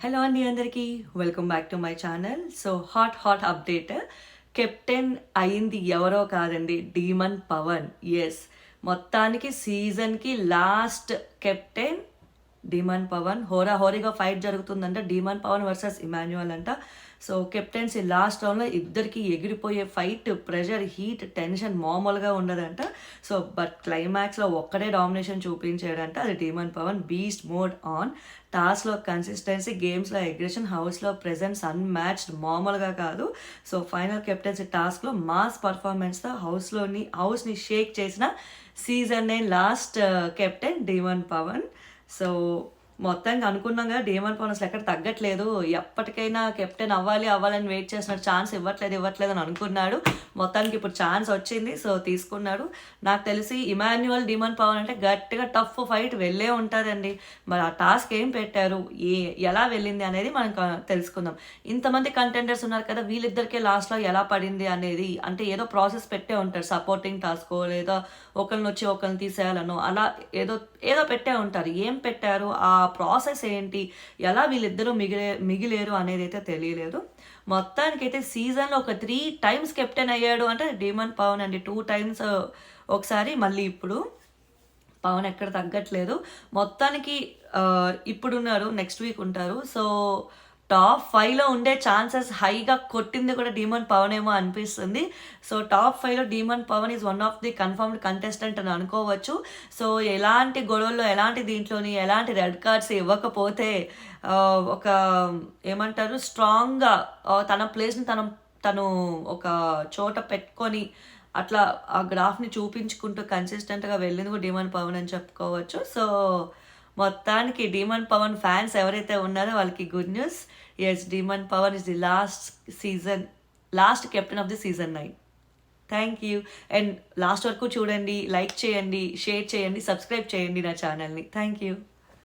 Hello అండి అందరికీ welcome back to my channel. So hot update. Captain అయింది ఎవరో కాదండి, డీమన్ పవన్. ఎస్, మొత్తానికి సీజన్కి లాస్ట్ కెప్టెన్ డీమన్ పవన్. హోరీగా ఫైట్ జరుగుతుందంట, డీమన్ పవన్ వర్సెస్ ఇమాన్యువల్ అంట. సో కెప్టెన్సీ లాస్ట్ రౌండ్లో ఇద్దరికి ఎగిరిపోయే ఫైట్, ప్రెషర్, హీట్, టెన్షన్ మామూలుగా ఉండదంట. సో బట్ క్లైమాక్స్లో ఒక్కడే డామినేషన్ చూపించాడంట, అది Demon Pavan. Beast mode on, టాస్క్లో కన్సిస్టెన్సీ, గేమ్స్లో అగ్రెషన్, హౌస్లో ప్రెజెన్స్ అన్మ్యాచ్డ్, మామూలుగా కాదు. సో ఫైనల్ కెప్టెన్సీ టాస్క్లో మాస్ పర్ఫార్మెన్స్తో హౌస్ని షేక్ చేసిన season 9 last captain Demon Pavan. So మొత్తానికి అనుకున్నాం కదా, డీమన్ పవన్ అసలు ఎక్కడ తగ్గట్లేదు, ఎప్పటికైనా కెప్టెన్ అవ్వాలని వెయిట్ చేస్తున్నాడు, ఛాన్స్ ఇవ్వట్లేదు అని అనుకున్నాడు. మొత్తానికి ఇప్పుడు ఛాన్స్ వచ్చింది, సో తీసుకున్నాడు. నాకు తెలిసి ఇమాన్యువల్ డీమన్ పవన్ అంటే గట్టిగా టఫ్ ఫైట్ వెళ్ళే ఉంటుందండి. మరి ఆ టాస్క్ ఏం పెట్టారు, ఎలా వెళ్ళింది అనేది మనం తెలుసుకుందాం. ఇంతమంది కంటెండర్స్ ఉన్నారు కదా, వీళ్ళిద్దరికే లాస్ట్లో ఎలా పడింది అనేది, అంటే ఏదో ప్రాసెస్ పెట్టే ఉంటారు, సపోర్టింగ్ టాస్కో లేదా ఒకరిని వచ్చి ఒకరిని తీసేయాలనో, అలా ఏదో పెట్టే ఉంటారు. ఏం పెట్టారు, ఆ ప్రాసెస్ ఏంటి, ఎలా వీళ్ళిద్దరూ మిగిలేరు అనేది అయితే తెలియలేదు. మొత్తానికైతే సీజన్లో ఒక 3 times కెప్టెన్ అయ్యాడు అంటే డీమన్ పవన్ అండి. 2 times ఒకసారి, మళ్ళీ ఇప్పుడు పవన్ ఎక్కడ తగ్గట్లేదు. మొత్తానికి ఇప్పుడున్నారు, నెక్స్ట్ వీక్ ఉంటారు. సో టాప్ 5లో ఉండే ఛాన్సెస్ హైగా కొట్టింది కూడా డీమన్ పవన్ ఏమో అనిపిస్తుంది. సో టాప్ 5లో Demon Pavan is one of the confirmed contestant అని అనుకోవచ్చు. సో ఎలాంటి గొడవల్లో, ఎలాంటి ఎలాంటి రెడ్ కార్డ్స్ ఇవ్వకపోతే ఒక ఏమంటారు, స్ట్రాంగ్గా తన ప్లేస్ని తను ఒక చోట పెట్టుకొని అట్లా ఆ గ్రాఫ్ని చూపించుకుంటూ కన్సిస్టెంట్గా వెళ్ళింది కూడా డీమన్ పవన్ అని చెప్పుకోవచ్చు. సో మొత్తానికి డీమన్ పవన్ ఫ్యాన్స్ ఎవరైతే ఉన్నారో వాళ్ళకి good news. Yes, Demon Pavan is the last captain of the season 9. Thank you. And last వరకు చూడండి, లైక్ చేయండి, షేర్ చేయండి, సబ్స్క్రైబ్ చేయండి నా ఛానల్ని. Thank you.